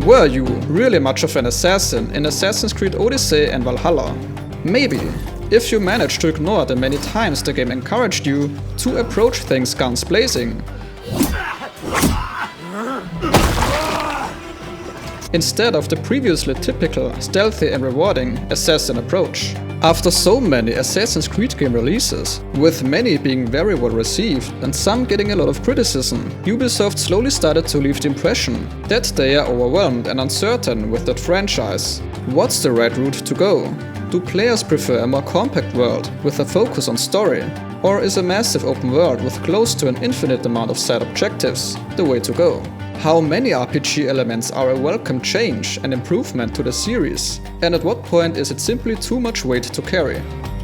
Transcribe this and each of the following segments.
Were you really much of an assassin in Assassin's Creed Odyssey and Valhalla? Maybe, if you managed to ignore the many times the game encouraged you to approach things guns blazing. Instead of the previously typical, stealthy and rewarding assassin approach. After so many Assassin's Creed game releases, with many being very well received and some getting a lot of criticism, Ubisoft slowly started to leave the impression that they are overwhelmed and uncertain with that franchise. What's the right route to go? Do players prefer a more compact world with a focus on story? Or is a massive open world with close to an infinite amount of side objectives the way to go? How many RPG elements are a welcome change and improvement to the series, and at what point is it simply too much weight to carry?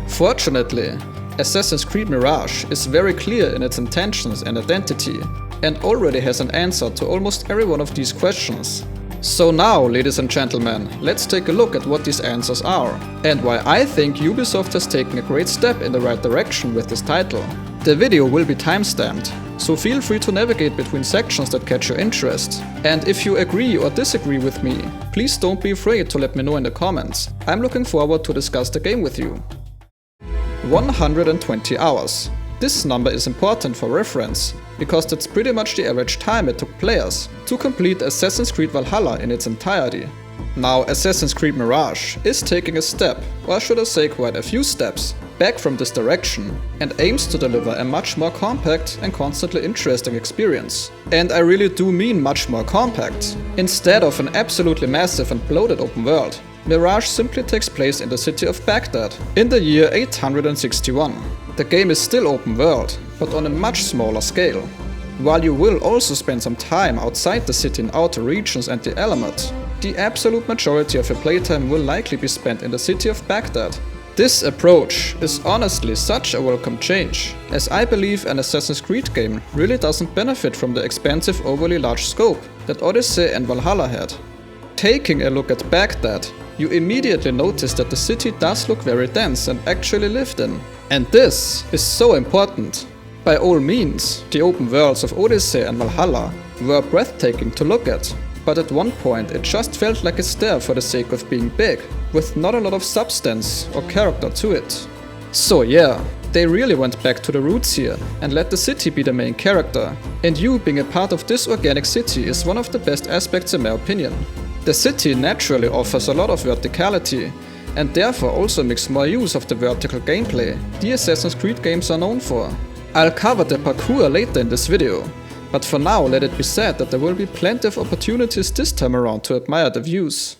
Fortunately, Assassin's Creed Mirage is very clear in its intentions and identity, and already has an answer to almost every one of these questions. So now, ladies and gentlemen, let's take a look at what these answers are, and why I think Ubisoft has taken a great step in the right direction with this title. The video will be timestamped, so feel free to navigate between sections that catch your interest. And if you agree or disagree with me, please don't be afraid to let me know in the comments. I'm looking forward to discuss the game with you. 120 hours. This number is important for reference, because that's pretty much the average time it took players to complete Assassin's Creed Valhalla in its entirety. Now, Assassin's Creed Mirage is taking a step, or should I say quite a few steps, back from this direction and aims to deliver a much more compact and constantly interesting experience. And I really do mean much more compact. Instead of an absolutely massive and bloated open world, Mirage simply takes place in the city of Baghdad in the year 861. The game is still open world, but on a much smaller scale. While you will also spend some time outside the city in outer regions and the Alamein, the absolute majority of your playtime will likely be spent in the city of Baghdad. This approach is honestly such a welcome change, as I believe an Assassin's Creed game really doesn't benefit from the expansive overly large scope that Odyssey and Valhalla had. Taking a look at Baghdad, you immediately notice that the city does look very dense and actually lived in. And this is so important. By all means, the open worlds of Odyssey and Valhalla were breathtaking to look at, but at one point it just felt like a stare for the sake of being big, with not a lot of substance or character to it. So yeah, they really went back to the roots here and let the city be the main character, and you being a part of this organic city is one of the best aspects in my opinion. The city naturally offers a lot of verticality, and therefore also makes more use of the vertical gameplay the Assassin's Creed games are known for. I'll cover the parkour later in this video, but for now let it be said that there will be plenty of opportunities this time around to admire the views.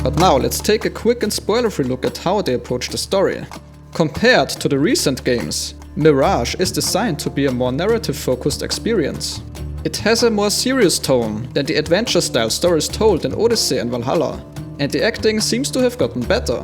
But now let's take a quick and spoiler-free look at how they approach the story. Compared to the recent games, Mirage is designed to be a more narrative-focused experience. It has a more serious tone than the adventure-style stories told in Odyssey and Valhalla, and the acting seems to have gotten better.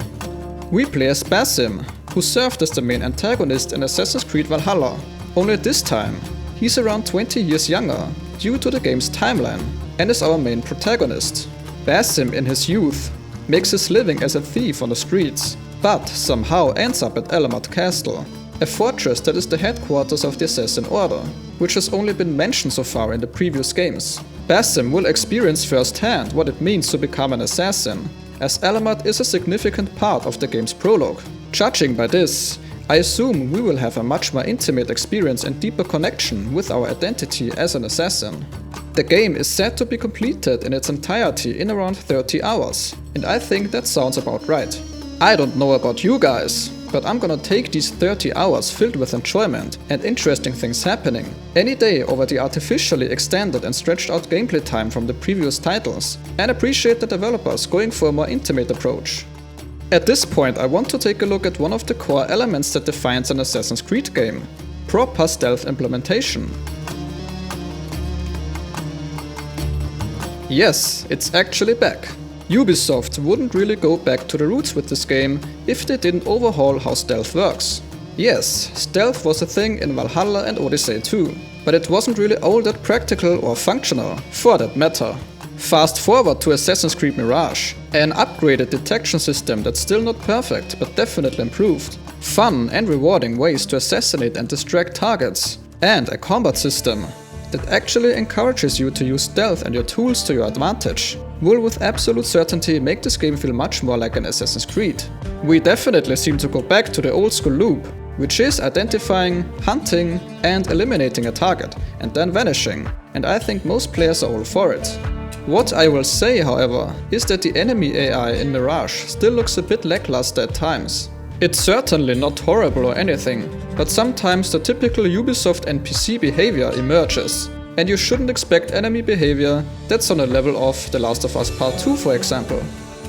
We play as Basim, who served as the main antagonist in Assassin's Creed Valhalla, only this time he's around 20 years younger due to the game's timeline, and is our main protagonist. Basim in his youth makes his living as a thief on the streets, but somehow ends up at Alamein Castle, a fortress that is the headquarters of the Assassin Order, which has only been mentioned so far in the previous games. Basim will experience firsthand what it means to become an assassin, as Alamein is a significant part of the game's prologue. Judging by this, I assume we will have a much more intimate experience and deeper connection with our identity as an assassin. The game is said to be completed in its entirety in around 30 hours, and I think that sounds about right. I don't know about you guys, but I'm gonna take these 30 hours filled with enjoyment and interesting things happening any day over the artificially extended and stretched out gameplay time from the previous titles, and appreciate the developers going for a more intimate approach. At this point I want to take a look at one of the core elements that defines an Assassin's Creed game: proper stealth implementation. Yes, it's actually back. Ubisoft wouldn't really go back to the roots with this game if they didn't overhaul how stealth works. Yes, stealth was a thing in Valhalla and Odyssey too, but it wasn't really all that practical or functional, for that matter. Fast forward to Assassin's Creed Mirage, an upgraded detection system that's still not perfect but definitely improved, fun and rewarding ways to assassinate and distract targets, and a combat system that actually encourages you to use stealth and your tools to your advantage will with absolute certainty make this game feel much more like an Assassin's Creed. We definitely seem to go back to the old school loop, which is identifying, hunting and eliminating a target and then vanishing, and I think most players are all for it. What I will say, however, is that the enemy AI in Mirage still looks a bit lackluster at times. It's certainly not horrible or anything, but sometimes the typical Ubisoft NPC behavior emerges, and you shouldn't expect enemy behavior that's on a level of The Last of Us Part 2, for example.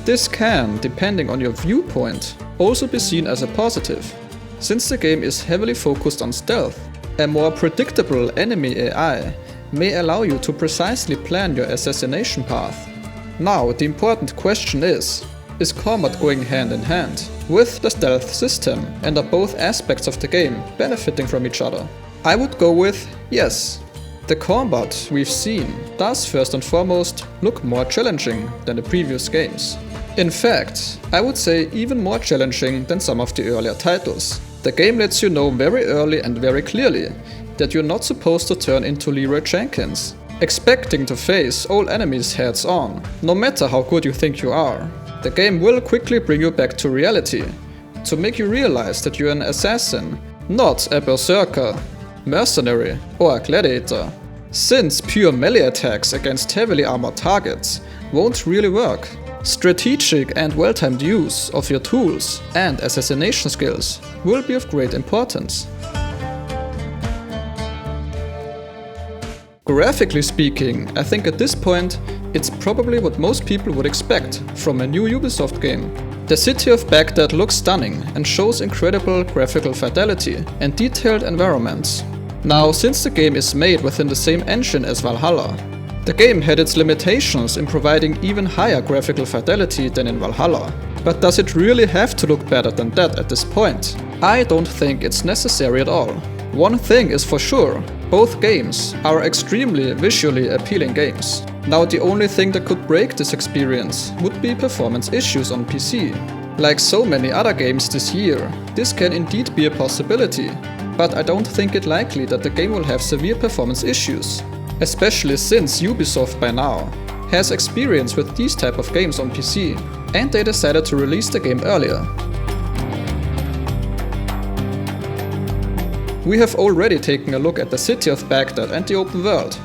This can, depending on your viewpoint, also be seen as a positive. Since the game is heavily focused on stealth, a more predictable enemy AI may allow you to precisely plan your assassination path. Now, the important question is combat going hand in hand with the stealth system, and are both aspects of the game benefiting from each other? I would go with yes. The combat we've seen does first and foremost look more challenging than the previous games. In fact, I would say even more challenging than some of the earlier titles. The game lets you know very early and very clearly that you're not supposed to turn into Leroy Jenkins, expecting to face all enemies heads on, no matter how good you think you are. The game will quickly bring you back to reality, to make you realize that you're an assassin, not a berserker, mercenary or a gladiator. Since pure melee attacks against heavily armored targets won't really work, strategic and well-timed use of your tools and assassination skills will be of great importance. Graphically speaking, I think at this point it's probably what most people would expect from a new Ubisoft game. The city of Baghdad looks stunning and shows incredible graphical fidelity and detailed environments. Now, since the game is made within the same engine as Valhalla, the game had its limitations in providing even higher graphical fidelity than in Valhalla. But does it really have to look better than that at this point? I don't think it's necessary at all. One thing is for sure, both games are extremely visually appealing games. Now, the only thing that could break this experience would be performance issues on PC. Like so many other games this year, this can indeed be a possibility, but I don't think it likely that the game will have severe performance issues, especially since Ubisoft by now has experience with these type of games on PC, and they decided to release the game earlier. We have already taken a look at the city of Baghdad and the open world,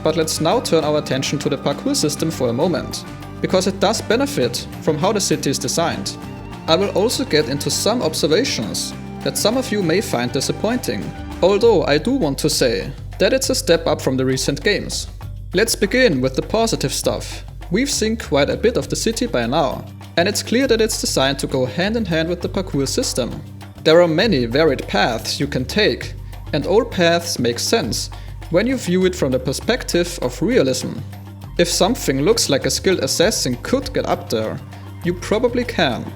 but let's now turn our attention to the parkour system for a moment, because it does benefit from how the city is designed. I will also get into some observations that some of you may find disappointing, although I do want to say that it's a step up from the recent games. Let's begin with the positive stuff. We've seen quite a bit of the city by now, and it's clear that it's designed to go hand in hand with the parkour system. There are many varied paths you can take, and all paths make sense when you view it from the perspective of realism. If something looks like a skilled assassin could get up there, you probably can.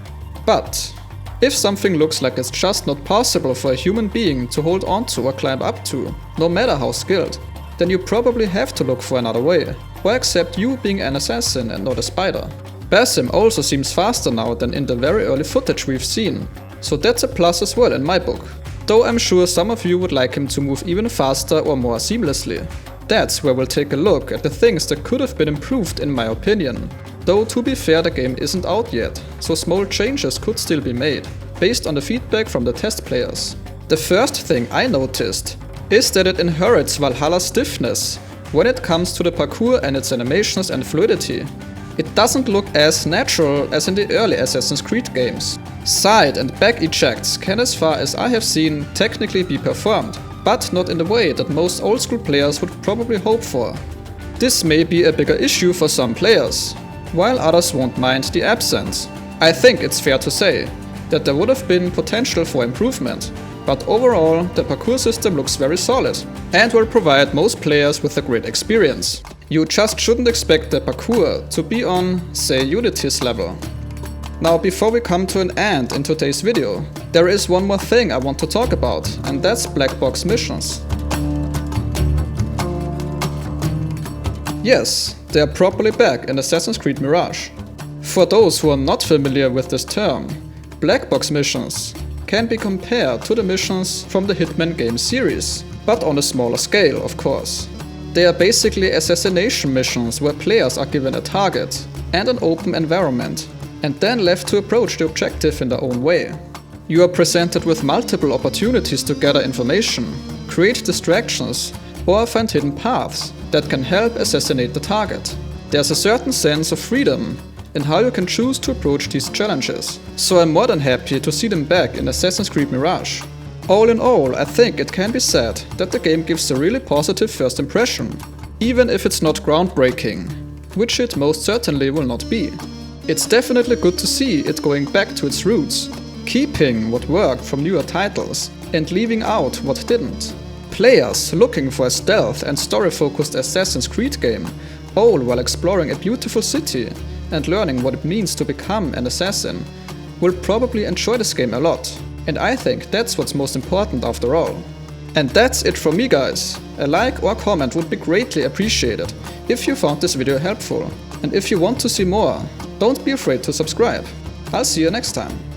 But if something looks like it's just not possible for a human being to hold onto or climb up to, no matter how skilled, then you probably have to look for another way, or accept you being an assassin and not a spider. Basim also seems faster now than in the very early footage we've seen, so that's a plus as well in my book. Though I'm sure some of you would like him to move even faster or more seamlessly. That's where we'll take a look at the things that could have been improved in my opinion. Though to be fair, the game isn't out yet, so small changes could still be made, based on the feedback from the test players. The first thing I noticed is that it inherits Valhalla's stiffness when it comes to the parkour and its animations and fluidity. It doesn't look as natural as in the early Assassin's Creed games. Side and back ejects can, as far as I have seen, technically be performed, but not in the way that most old school players would probably hope for. This may be a bigger issue for some players, while others won't mind the absence. I think it's fair to say that there would have been potential for improvement, but overall the parkour system looks very solid and will provide most players with a great experience. You just shouldn't expect the parkour to be on, say, Unity's level. Now, before we come to an end in today's video, there is one more thing I want to talk about, and that's Blackbox Missions. Yes, they are properly back in Assassin's Creed Mirage. For those who are not familiar with this term, Blackbox Missions can be compared to the missions from the Hitman game series, but on a smaller scale, of course. They are basically assassination missions where players are given a target and an open environment, and then left to approach the objective in their own way. You are presented with multiple opportunities to gather information, create distractions, or find hidden paths that can help assassinate the target. There's a certain sense of freedom in how you can choose to approach these challenges, so I'm more than happy to see them back in Assassin's Creed Mirage. All in all, I think it can be said that the game gives a really positive first impression, even if it's not groundbreaking, which it most certainly will not be. It's definitely good to see it going back to its roots, keeping what worked from newer titles and leaving out what didn't. Players looking for a stealth and story-focused Assassin's Creed game, all while exploring a beautiful city and learning what it means to become an assassin, will probably enjoy this game a lot. And I think that's what's most important after all. And that's it from me, guys. A like or comment would be greatly appreciated if you found this video helpful. And if you want to see more, don't be afraid to subscribe. I'll see you next time.